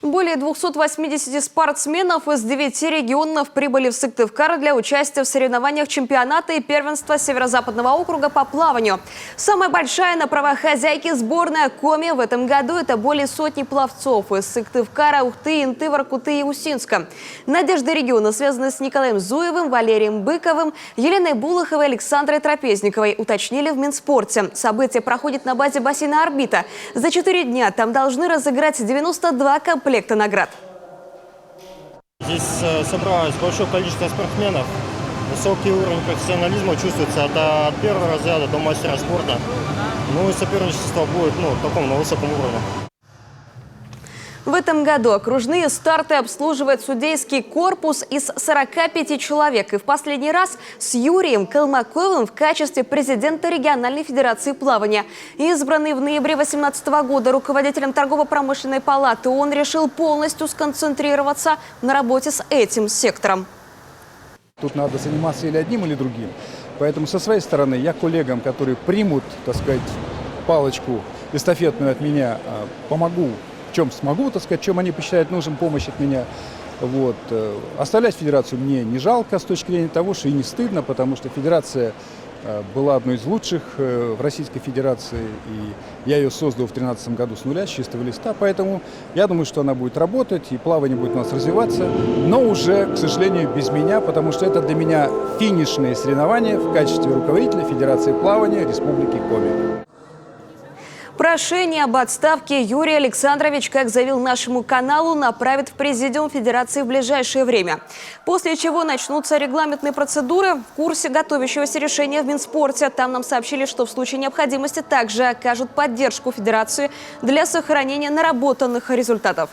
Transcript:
Более 280 спортсменов из 9 регионов прибыли в Сыктывкар для участия в соревнованиях чемпионата и первенства Северо-Западного округа по плаванию. Самая большая на правах хозяйки сборная Коми в этом году – это более сотни пловцов из Сыктывкара, Ухты, Инты, Воркуты и Усинска. Надежды региона связаны с Николаем Зуевым, Валерием Быковым, Еленой Булаховой и Александрой Трапезниковой, уточнили в Минспорте. Событие проходит на базе бассейна «Орбита». За 4 дня там должны разыграть 92 комплекта наград. Здесь собралось большое количество спортсменов. Высокий уровень профессионализма чувствуется от первого разряда до мастера спорта. Ну и соперничество будет на высоком уровне. В этом году окружные старты обслуживает судейский корпус из 45 человек. И в последний раз с Юрием Калмаковым в качестве президента региональной федерации плавания. Избранный в ноябре 2018 года руководителем торгово-промышленной палаты, он решил полностью сконцентрироваться на работе с этим сектором. Тут надо заниматься или одним, или другим. Поэтому со своей стороны я коллегам, которые примут, так сказать, палочку эстафетную от меня, помогу. В чем смогу, так сказать, в чем они посчитают нужным помощь от меня. Вот. Оставлять федерацию мне не жалко с точки зрения того, что и не стыдно, потому что федерация была одной из лучших в Российской Федерации, и я ее создал в 2013 году с нуля, с чистого листа, поэтому я думаю, что она будет работать, и плавание будет у нас развиваться, но уже, к сожалению, без меня, потому что это для меня финишные соревнования в качестве руководителя Федерации плавания Республики Коми. Прошение об отставке Юрий Александрович, как заявил нашему каналу, направит в Президиум Федерации в ближайшее время. После чего начнутся регламентные процедуры в курсе готовящегося решения в Минспорте. Там нам сообщили, что в случае необходимости также окажут поддержку Федерации для сохранения наработанных результатов.